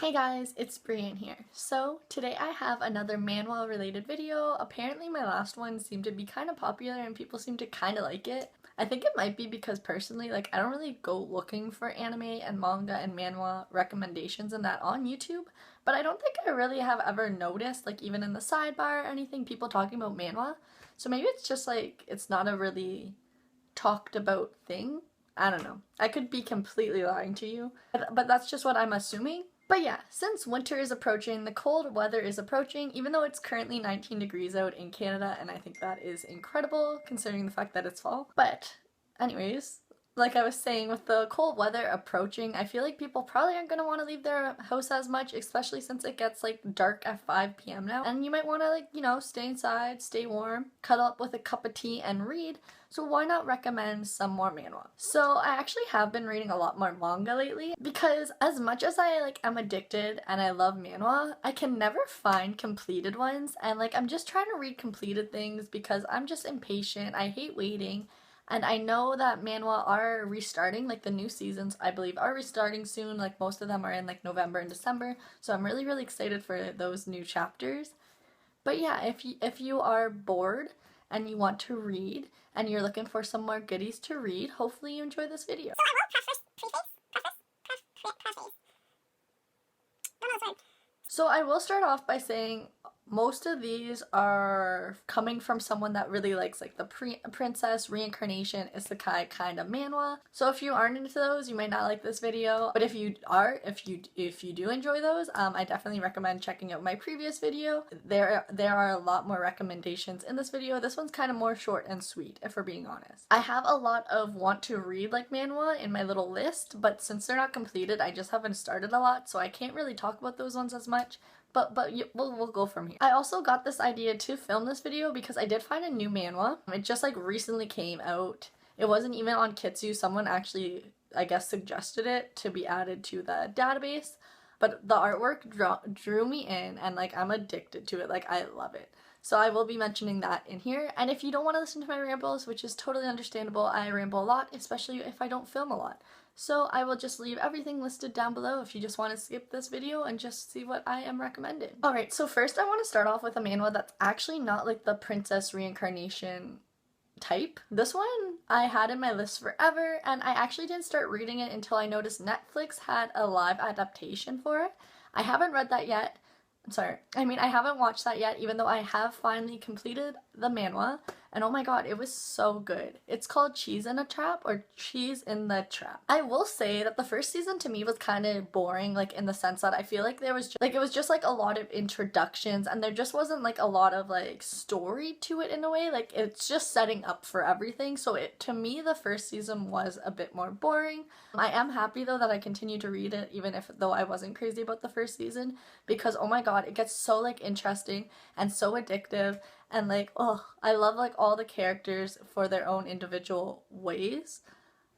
Hey guys, it's Brian here. So today I have another manhwa related video. Apparently my last one seemed to be kind of popular and people seem to kind of like it. I think it might be because personally, I don't really go looking for anime and manga and manhwa recommendations and that on YouTube, but I don't think I really have ever noticed, even in the sidebar or anything, people talking about manhwa. So maybe it's just it's not a really talked about thing. I don't know. I could be completely lying to you, but that's just what I'm assuming. But yeah, since winter is approaching, the cold weather is approaching, even though it's currently 19 degrees out in Canada, and I think that is incredible considering the fact that it's fall. But anyways, like I was saying, with the cold weather approaching, I feel like people probably aren't going to want to leave their house as much, especially since it gets dark at 5 p.m. now. And you might want to stay inside, stay warm, cuddle up with a cup of tea and read. So why not recommend some more manhwa? So I actually have been reading a lot more manga lately because as much as I am addicted and I love manhwa, I can never find completed ones, and I'm just trying to read completed things because I'm just impatient. I hate waiting. And I know that manhwa are restarting, the new seasons, I believe, are restarting soon. Most of them are in November and December. So I'm really, really excited for those new chapters. But yeah, if you are bored and you want to read and you're looking for some more goodies to read, hopefully you enjoy this video. So I will start off by saying most of these are coming from someone that really likes the princess, reincarnation, isekai kind of manhwa. So if you aren't into those, you might not like this video. But if you are, if you do enjoy those, I definitely recommend checking out my previous video. There are a lot more recommendations in this video. This one's kind of more short and sweet, if we're being honest. I have a lot of want to read manhwa in my little list, but since they're not completed, I just haven't started a lot, so I can't really talk about those ones as much. But we'll go from here. I also got this idea to film this video because I did find a new manhwa. It just recently came out. It wasn't even on Kitsu. Someone actually, I guess, suggested it to be added to the database. But the artwork drew me in, and I'm addicted to it. I love it. So I will be mentioning that in here. And if you don't want to listen to my rambles, which is totally understandable, I ramble a lot, especially if I don't film a lot. So I will just leave everything listed down below if you just want to skip this video and just see what I am recommending. Alright, so first I want to start off with a manhwa that's actually not the princess reincarnation type. This one I had in my list forever, and I actually didn't start reading it until I noticed Netflix had a live adaptation for it. I haven't read that yet. I haven't watched that yet, even though I have finally completed the manhwa, and oh my god, it was so good. It's called Cheese in a Trap, or Cheese in the Trap. I will say that the first season to me was kind of boring, in the sense that I feel there was it was just a lot of introductions, and there just wasn't a lot of story to it in a way. It's just setting up for everything. So to me, the first season was a bit more boring. I am happy though that I continued to read it, even though I wasn't crazy about the first season, because oh my god, it gets so interesting and so addictive, and I love all the characters for their own individual ways.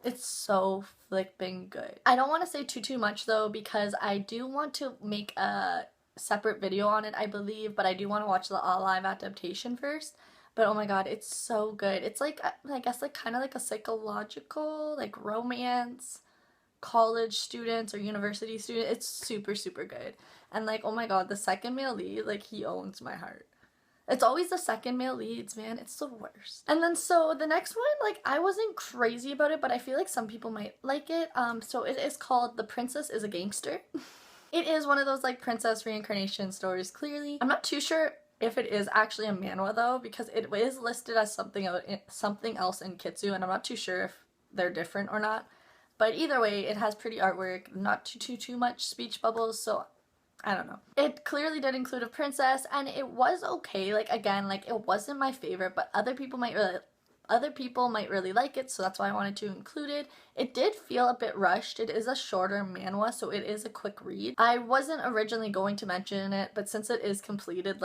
It's so flipping good. I don't want to say too much though, because I do want to make a separate video on it, I believe, but I do want to watch the live adaptation first. But oh my god, it's so good. It's I guess kind of a psychological romance, college students or university student. It's super, super good. And oh my god, the second male lead, he owns my heart. It's always the second male leads, man. It's the worst. And then so the next one, I wasn't crazy about it, but I feel some people might like it. So it is called The Princess is a Gangster. It is one of those princess reincarnation stories, clearly. I'm not too sure if it is actually a manhwa though, because it is listed as something else in Kitsu, and I'm not too sure if they're different or not. But either way, it has pretty artwork, not too much speech bubbles, so I don't know. It clearly did include a princess, and it was okay. Again, it wasn't my favorite, but other people might really like it, so that's why I wanted to include it. It did feel a bit rushed. It is a shorter manhwa, so it is a quick read. I wasn't originally going to mention it, but since it is completed,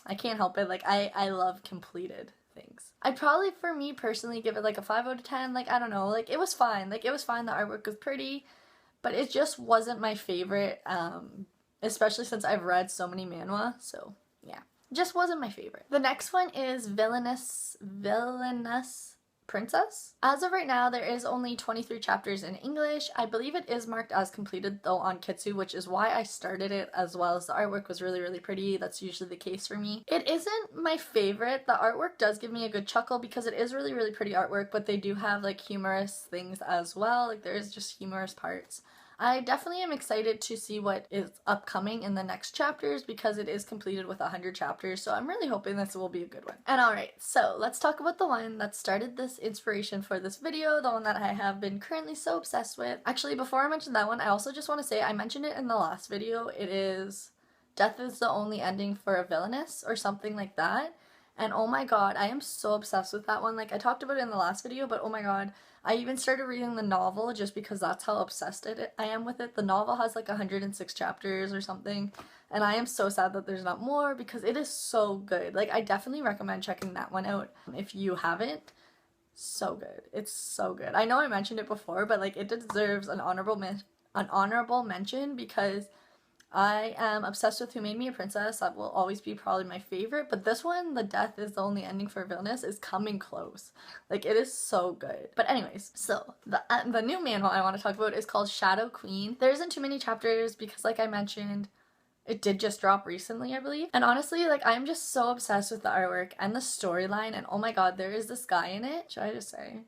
I can't help it. I love completed things. I'd probably, for me personally, give it a 5 out of 10. I don't know. It was fine. It was fine. The artwork was pretty, but it just wasn't my favorite. Especially since I've read so many manhwa, so yeah. Just wasn't my favorite. The next one is Villainous princess. As of right now, there is only 23 chapters in English. I believe it is marked as completed though on Kitsu, which is why I started it, as well as the artwork was really, really pretty. That's usually the case for me. It isn't my favorite. The artwork does give me a good chuckle because it is really, really pretty artwork, but they do have like humorous things as well. Like there is just humorous parts. I definitely am excited to see what is upcoming in the next chapters because it is completed with 100 chapters, so I'm really hoping this will be a good one. And alright, so let's talk about the one that started this inspiration for this video, the one that I have been currently so obsessed with. Actually, before I mention that one, I also just want to say, I mentioned it in the last video, it is Death is the Only Ending for a Villainous or something like that. And oh my god, I am so obsessed with that one. Like, I talked about it in the last video, but oh my god, I even started reading the novel just because that's how obsessed I am with it. The novel has like 106 chapters or something, and I am so sad that there's not more because it is so good. Like, I definitely recommend checking that one out if you haven't. So good. It's so good. I know I mentioned it before, but like, it deserves an honorable mention because I am obsessed with Who Made Me a Princess. That will always be probably my favorite, but this one, The Death is the Only Ending for Villainous, is coming close. Like, it is so good. But anyways, so the new manhwa I want to talk about is called Shadow Queen. There isn't too many chapters because, like I mentioned, it did just drop recently, I believe. And honestly, like, I'm just so obsessed with the artwork and the storyline, and oh my god, there is this guy in it. Should I just say?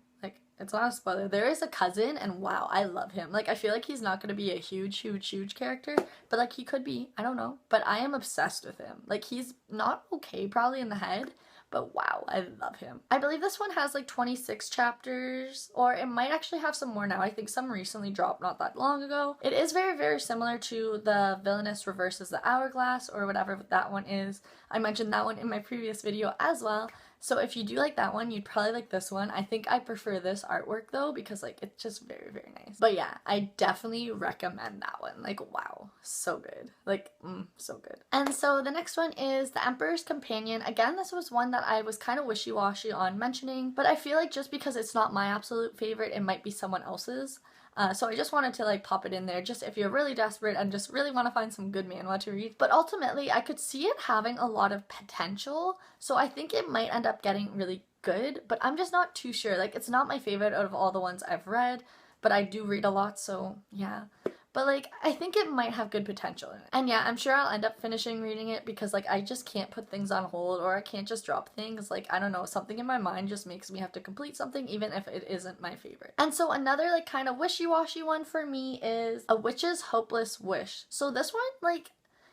It's not a spoiler. There is a cousin, and wow, I love him. Like, I feel like he's not going to be a huge character, but like, he could be. I don't know. But I am obsessed with him. Like, he's not okay probably in the head, but wow, I love him. I believe this one has like 26 chapters, or it might actually have some more now. I think some recently dropped not that long ago. It is very similar to the Villainous Reverses the Hourglass, or whatever that one is. I mentioned that one in my previous video as well. So if you do like that one, you'd probably like this one. I think I prefer this artwork though because like it's just very nice. But yeah, I definitely recommend that one. Like, wow, so good. Like, so good. And so the next one is The Emperor's Companion. Again, this was one that I was kind of wishy-washy on mentioning, but I feel like just because it's not my absolute favorite, it might be someone else's. So I just wanted to like pop it in there just if you're really desperate and just really want to find some good manhwa to read. But ultimately, I could see it having a lot of potential, so I think it might end up getting really good, but I'm just not too sure. Like, it's not my favorite out of all the ones I've read, but I do read a lot, so yeah. But like, I think it might have good potential in it. And yeah, I'm sure I'll end up finishing reading it because like, I just can't put things on hold, or I can't just drop things. Like, I don't know, something in my mind just makes me have to complete something even if it isn't my favorite. And so another like kind of wishy-washy one for me is A Witch's Hopeless Wish. So this one, like,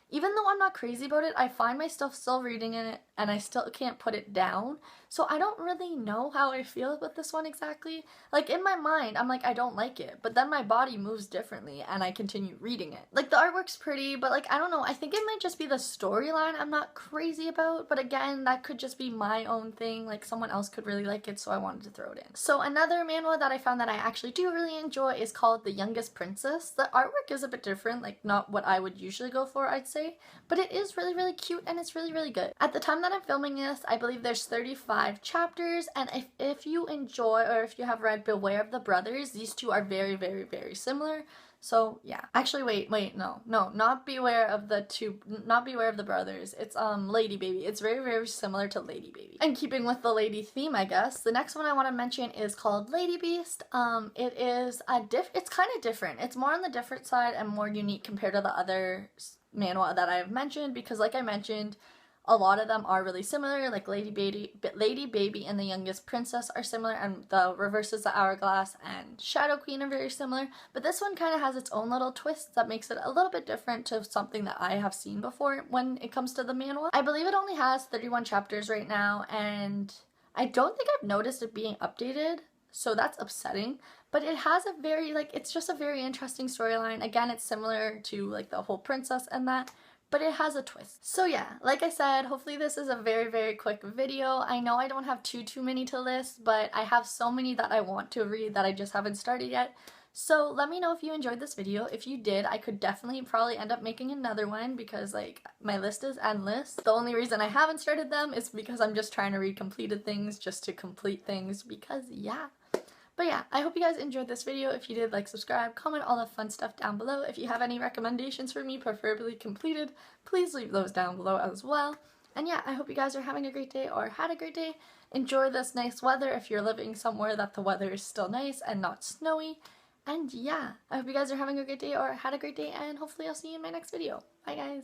even though I'm not crazy about it, I find myself still reading it and I still can't put it down. So I don't really know how I feel about this one exactly. Like, in my mind, I'm like, I don't like it, but then my body moves differently and I continue reading it. Like, the artwork's pretty, but like, I don't know, I think it might just be the storyline I'm not crazy about, but again, that could just be my own thing. Like, someone else could really like it, so I wanted to throw it in. So another manhwa that I found that I actually do really enjoy is called The Youngest Princess. The artwork is a bit different, like not what I would usually go for, I'd say, but it is really cute and it's really good. At the time that I'm filming this, I believe there's 35 chapters, and if you enjoy, or if you have read Beware of the Brothers, these two are very similar. So yeah, actually wait, no, not Beware of the Brothers, it's Lady Baby. It's very similar to Lady Baby. And keeping with the lady theme, I guess, the next one I want to mention is called Ladybeast. It is it's kind of different. It's more on the different side and more unique compared to the other manhwa that I've mentioned, because like I mentioned, a lot of them are really similar. Like Lady Baby and The Youngest Princess are similar, and the Reverses the Hourglass and Shadow Queen are very similar, but this one kind of has its own little twist that makes it a little bit different to something that I have seen before when it comes to the manhwa. I believe it only has 31 chapters right now, and I don't think I've noticed it being updated, so that's upsetting. But it has a very, like, it's just a very interesting storyline. Again, it's similar to like the whole princess and that, but it has a twist. So yeah, like I said, hopefully this is a very quick video. I know I don't have too many to list, but I have so many that I want to read that I just haven't started yet. So let me know if you enjoyed this video. If you did, I could definitely probably end up making another one because like my list is endless. The only reason I haven't started them is because I'm just trying to read completed things just to complete things, because yeah. But yeah, I hope you guys enjoyed this video. If you did, like, subscribe, comment all the fun stuff down below. If you have any recommendations for me, preferably completed, please leave those down below as well. And yeah, I hope you guys are having a great day or had a great day. Enjoy this nice weather if you're living somewhere that the weather is still nice and not snowy. And yeah, I hope you guys are having a great day or had a great day, and hopefully I'll see you in my next video. Bye guys!